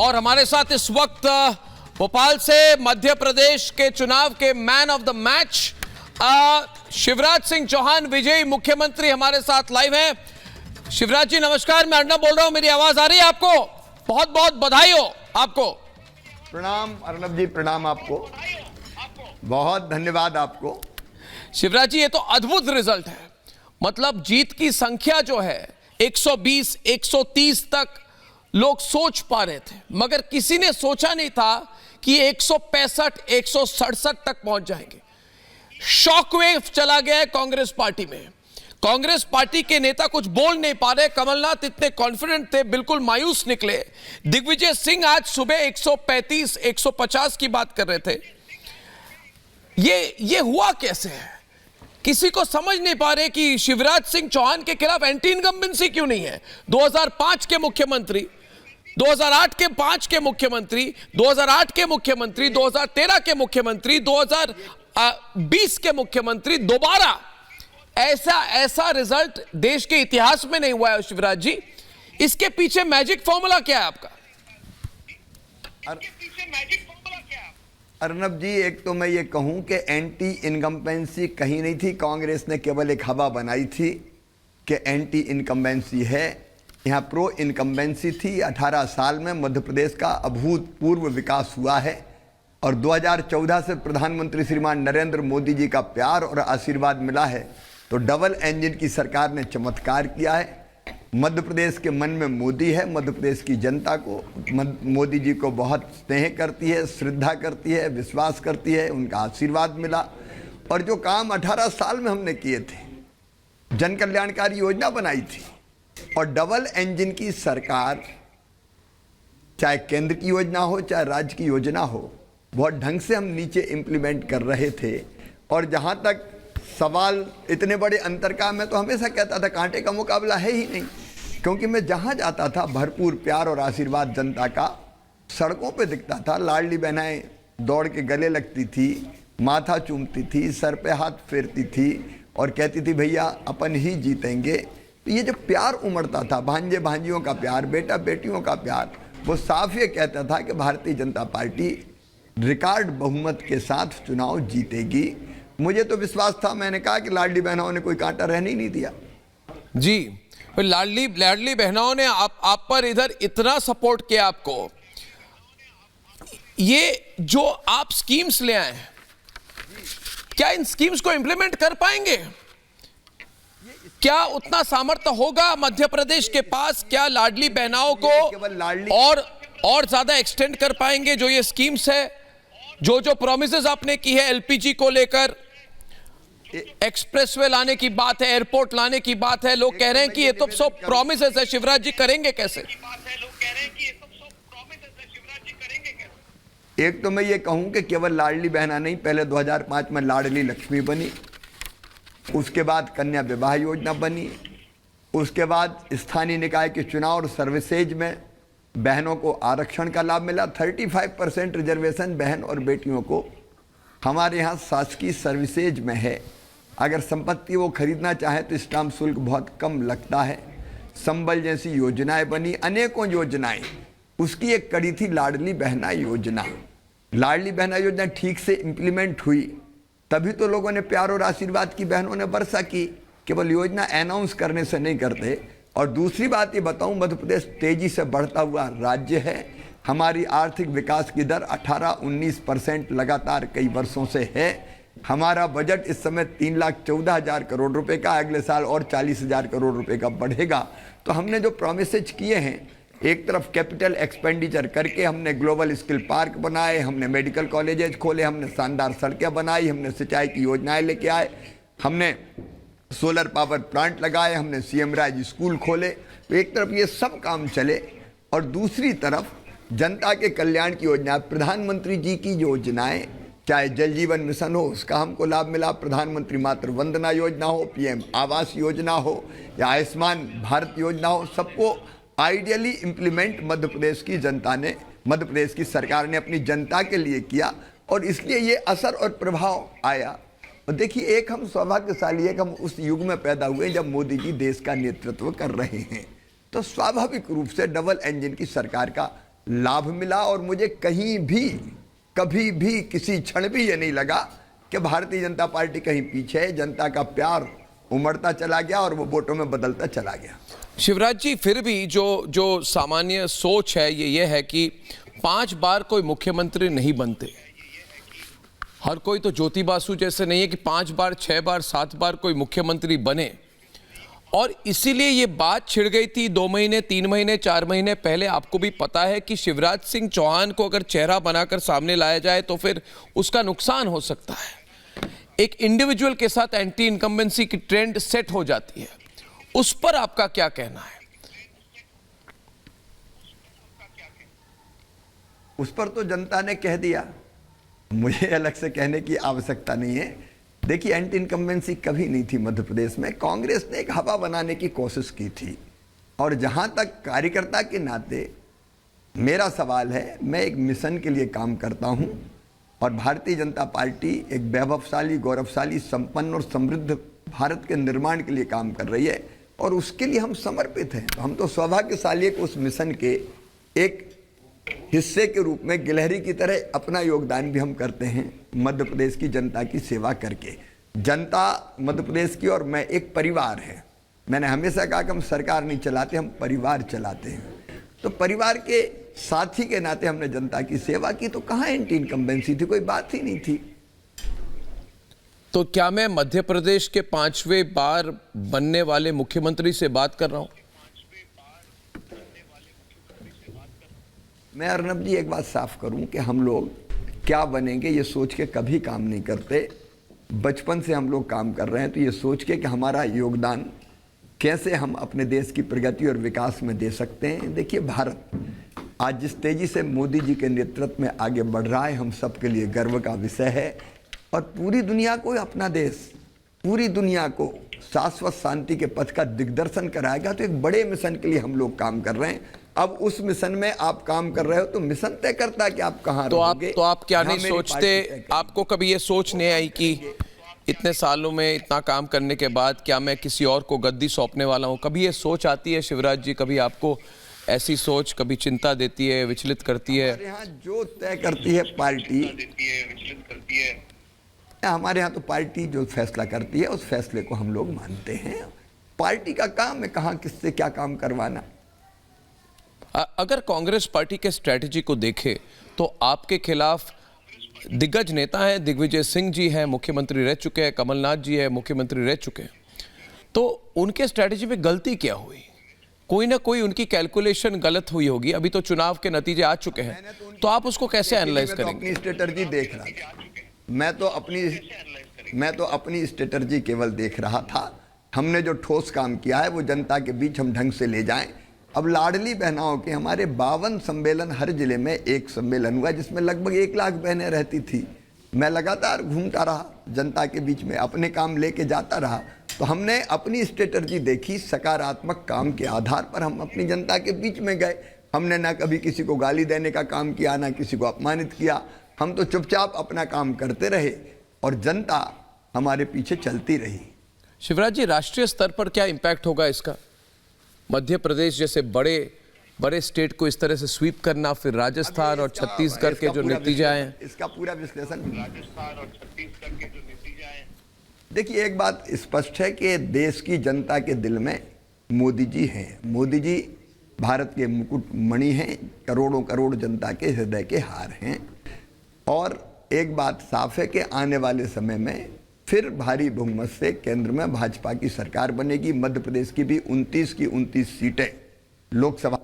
और हमारे साथ इस वक्त भोपाल से मध्य प्रदेश के चुनाव के man of the match Shivraj Singh Chouhan विजयी मुख्यमंत्री हमारे साथ लाइव हैं। शिवराज जी नमस्कार, मैं अर्नब बोल रहा हूं, मेरी आवाज आ रही है आपको? बहुत बहुत बधाई हो आपको। प्रणाम अर्नब जी, प्रणाम आपको, बहुत धन्यवाद आपको। शिवराज जी ये तो अद्भुत रिजल्ट है, मतलब जीत की संख्या जो है 120 130 तक लोग सोच पा रहे थे, मगर किसी ने सोचा नहीं था कि 165 167 तक पहुंच जाएंगे। शॉकवेव चला गया है कांग्रेस पार्टी में। कांग्रेस पार्टी के नेता कुछ बोल नहीं पा रहे। कमलनाथ इतने कॉन्फिडेंट थे, बिल्कुल मायूस निकले। दिग्विजय सिंह आज सुबह 135 150 की बात कर रहे थे। ये हुआ कैसे है? किसी को समझ नहीं पा रहे कि शिवराज सिंह चौहान के खिलाफ एंटी इनकम्बेंसी क्यों नहीं है। 2005 के मुख्यमंत्री, 2008 के 5 के मुख्यमंत्री, 2008 के मुख्यमंत्री, 2013 के मुख्यमंत्री, 2020 के मुख्यमंत्री, दोबारा ऐसा रिजल्ट देश के इतिहास में नहीं हुआ है। शिवराज जी, इसके पीछे मैजिक फॉर्मूला क्या है आपका? अर्नब जी, एक तो मैं ये कहूं कि एंटी इनकम्बेंसी कहीं नहीं थी। कांग्रेस ने केवल एक हवा बनाई थी कि एंटी इनकम्बेंसी है। यहाँ प्रो इनकम्बेंसी थी। 18 साल में मध्य प्रदेश का अभूतपूर्व विकास हुआ है और 2014 से प्रधानमंत्री श्रीमान नरेंद्र मोदी जी का प्यार और आशीर्वाद मिला है। तो डबल इंजन की सरकार ने चमत्कार किया है। मध्य प्रदेश के मन में मोदी है। मध्य प्रदेश की जनता को मोदी जी को बहुत स्नेह करती है, श्रद्धा करती है, विश्वास करती है। उनका आशीर्वाद मिला और जो काम 18 साल में हमने किए थे, जन कल्याणकारी योजना बनाई थी और डबल इंजन की सरकार, चाहे केंद्र की योजना हो चाहे राज्य की योजना हो, बहुत ढंग से हम नीचे इम्प्लीमेंट कर रहे थे। और जहाँ तक सवाल इतने बड़े अंतर का, मैं तो हमेशा कहता था कांटे का मुकाबला है ही नहीं, क्योंकि मैं जहाँ जाता था भरपूर प्यार और आशीर्वाद जनता का सड़कों पे दिखता था। लाडली बहनाएं दौड़ के गले लगती थी, माथा चूमती थी, सर पे हाथ फेरती थी और कहती थी भैया अपन ही जीतेंगे। तो ये जो प्यार उमड़ता था, भांजे भांजियों का प्यार, बेटा बेटियों का प्यार, वो साफ ये कहता था कि भारतीय जनता पार्टी रिकॉर्ड बहुमत के साथ चुनाव जीतेगी। मुझे तो विश्वास था। मैंने कहा कि लाडली बहनों ने कोई कांटा रहने ही नहीं दिया। जी, लाडली बहनों ने आप पर इधर इतना सपोर्ट किया आपको। ये जो आप स्कीम्स ले आए हैं, क्या इन स्कीम्स को इंप्लीमेंट कर पाएंगे? क्या उतना सामर्थ्य होगा मध्य प्रदेश के पास? क्या लाडली बहनाओं को और ज्यादा एक्सटेंड कर पाएंगे जो ये स्कीम्स है, जो प्रॉमिसेस आपने की है? एलपीजी को लेकर एक्सप्रेसवे लाने की बात है, एयरपोर्ट लाने की बात है। लोग कह रहे हैं कि ये तो सब प्रॉमिसेस है। शिवराज जी करेंगे कैसे? एक तो मैं ये कहूं कि केवल लाडली बहना नहीं, पहले 2005 में लाडली लक्ष्मी बनी, उसके बाद कन्या विवाह योजना बनी, उसके बाद स्थानीय निकाय के चुनाव और सर्विसेज में बहनों को आरक्षण का लाभ मिला। 35% रिजर्वेशन बहन और बेटियों को हमारे यहाँ शासकीय सर्विसेज में है। अगर संपत्ति वो खरीदना चाहे तो स्टाम्प शुल्क बहुत कम लगता है। संबल जैसी योजनाएं बनी, अनेकों योजनाएं। उसकी एक कड़ी थी लाडली बहना योजना। लाडली बहना योजना ठीक से इम्प्लीमेंट हुई तभी तो लोगों ने प्यार और आशीर्वाद की बहनों ने वर्षा की। केवल योजना अनाउंस करने से नहीं करते। और दूसरी बात ये बताऊं, मध्य प्रदेश तेजी से बढ़ता हुआ राज्य है। हमारी आर्थिक विकास की दर 18-19% लगातार कई वर्षों से है। हमारा बजट इस समय 3,14,000 करोड़ रुपए का, अगले साल और 40,000 करोड़ रुपए का बढ़ेगा। तो हमने जो प्रॉमिसेज किए हैं, एक तरफ कैपिटल एक्सपेंडिचर करके हमने ग्लोबल स्किल पार्क बनाए, हमने मेडिकल कॉलेजेस खोले, हमने शानदार सड़कें बनाई, हमने सिंचाई की योजनाएं लेके आए, हमने सोलर पावर प्लांट लगाए, हमने सीएम राज स्कूल खोले। तो एक तरफ ये सब काम चले और दूसरी तरफ जनता के कल्याण की योजना, प्रधानमंत्री जी की योजनाएं, चाहे जल जीवन मिशन हो उसका हमको लाभ मिला, प्रधानमंत्री मातृ वंदना योजना हो, पीएम आवास योजना हो या आयुष्मान भारत योजना हो, सबको आइडियली इम्प्लीमेंट मध्य प्रदेश की जनता ने, मध्य प्रदेश की सरकार ने अपनी जनता के लिए किया और इसलिए ये असर और प्रभाव आया। और देखिए, एक हम सौभाग्यशाली है कि हम उस युग में पैदा हुए जब मोदी जी देश का नेतृत्व कर रहे हैं। तो स्वाभाविक रूप से डबल इंजन की सरकार का लाभ मिला और मुझे कहीं भी कभी भी किसी क्षण भी ये नहीं लगा कि भारतीय जनता पार्टी कहीं पीछे है। जनता का प्यार उमड़ता चला गया और वो वोटों में बदलता चला गया। शिवराज जी, फिर भी जो सामान्य सोच है ये है कि 5 बार कोई मुख्यमंत्री नहीं बनते। हर कोई तो ज्योति बासु जैसे नहीं है कि 5 बार 6 बार 7 बार कोई मुख्यमंत्री बने, और इसीलिए ये बात छिड़ गई थी 2 महीने 3 महीने 4 महीने पहले। आपको भी पता है कि शिवराज सिंह चौहान को अगर चेहरा बनाकर सामने लाया जाए तो फिर उसका नुकसान हो सकता है। एक इंडिविजुअल के साथ एंटी इनकम्बेंसी की ट्रेंड सेट हो जाती है। उस पर आपका क्या कहना है? उस पर तो जनता ने कह दिया, मुझे अलग से कहने की आवश्यकता नहीं है। देखिए, एंटी इनकम्बेंसी कभी नहीं थी मध्य प्रदेश में। कांग्रेस ने एक हवा बनाने की कोशिश की थी, और जहां तक कार्यकर्ता के नाते मेरा सवाल है, मैं एक मिशन के लिए काम करता हूं, और भारतीय जनता पार्टी एक वैभवशाली, गौरवशाली, संपन्न और समृद्ध भारत के निर्माण के लिए काम कर रही है, और उसके लिए हम समर्पित हैं। हम तो सौभाग्यशाली है कि उस मिशन के एक हिस्से के रूप में गिलहरी की तरह अपना योगदान भी हम करते हैं, मध्य प्रदेश की जनता की सेवा करके। जनता मध्य प्रदेश की और मैं एक परिवार है। मैंने हमेशा कहा कि हम सरकार नहीं चलाते, हम परिवार चलाते हैं। तो परिवार के साथी के नाते हमने जनता की सेवा की, तो कहाँ एंटी इनकम्बेंसी थी? कोई बात ही नहीं थी। तो क्या मैं मध्य प्रदेश के 5वें बार बनने वाले मुख्यमंत्री से बात कर रहा हूं? मैं अर्नब जी एक बात साफ करूं कि हम लोग क्या बनेंगे ये सोच के कभी काम नहीं करते। बचपन से हम लोग काम कर रहे हैं, तो ये सोच के कि हमारा योगदान कैसे हम अपने देश की प्रगति और विकास में दे सकते हैं। देखिए, भारत आज जिस तेजी से मोदी जी के नेतृत्व में आगे बढ़ रहा है, हम सबके लिए गर्व का विषय है। और पूरी दुनिया को अपना देश, पूरी दुनिया को शाश्वत शांति के पथ का दिग्दर्शन कराएगा। तो एक बड़े मिशन के लिए हम लोग काम कर रहे हैं। अब उस मिशन में आप काम कर रहे हो, तो मिशन तय करता है कि आप कहाँ रहोगे। तो आप क्या नहीं सोचते, आपको कभी ये सोच नहीं आई कि इतने सालों में इतना काम करने के बाद क्या मैं किसी और को गद्दी सौंपने वाला हूँ? कभी ये सोच आती है शिवराज जी? कभी आपको ऐसी सोच कभी चिंता देती है, विचलित करती है? हमारे यहाँ जो तय करती है पार्टी, हमारे यहाँ तो पार्टी जो फैसला करती है उस फैसले को हम लोग मानते हैं। पार्टी का काम है कहाँ किससे क्या काम करवाना। अगर कांग्रेस पार्टी के स्ट्रेटजी को देखें तो आपके खिलाफ दिग्गज नेता हैं, दिग्विजय सिंह जी हैं, मुख्यमंत्री रह चुके हैं, कमलनाथ जी है, मुख्यमंत्री रह चुके हैं, तो उनके स्ट्रेटजी में गलती क्या हुई? कोई ना कोई उनकी कैलकुलेशन गलत हुई होगी। अभी तो चुनाव के नतीजे आ चुके हैं, तो आप उसको कैसे एनालाइज करेंगे? अपनी स्ट्रेटजी देख रहा था, मैं तो अपनी स्ट्रेटजी केवल देख रहा था। हमने जो ठोस काम किया है वो जनता के बीच हम ढंग से ले जाएं। अब लाडली बहनाओं के हमारे 52 सम्मेलन, हर जिले में एक सम्मेलन हुआ जिसमें लगभग 1 लाख बहनें रहती थी। मैं लगातार घूमता रहा, जनता के बीच में अपने काम लेके जाता रहा। तो हमने अपनी स्ट्रेटजी देखी, सकारात्मक काम के आधार पर हम अपनी जनता के बीच में गए। हमने ना कभी किसी को गाली देने का काम किया, ना किसी को अपमानित किया। हम तो चुपचाप अपना काम करते रहे और जनता हमारे पीछे चलती रही। शिवराज जी, राष्ट्रीय स्तर पर क्या इम्पैक्ट होगा इसका? मध्य प्रदेश जैसे बड़े स्टेट को इस तरह से स्वीप करना, फिर राजस्थान और छत्तीसगढ़ के जो नतीजे आए हैं, इसका पूरा विश्लेषण। देखिए, एक बात स्पष्ट है कि देश की जनता के दिल में मोदी जी हैं। मोदी जी भारत के मुकुट मणि हैं, करोड़ों करोड़ जनता के हृदय के हार हैं। और एक बात साफ है कि आने वाले समय में फिर भारी बहुमत से केंद्र में भाजपा की सरकार बनेगी। मध्य प्रदेश की भी 29 की 29 सीटें लोकसभा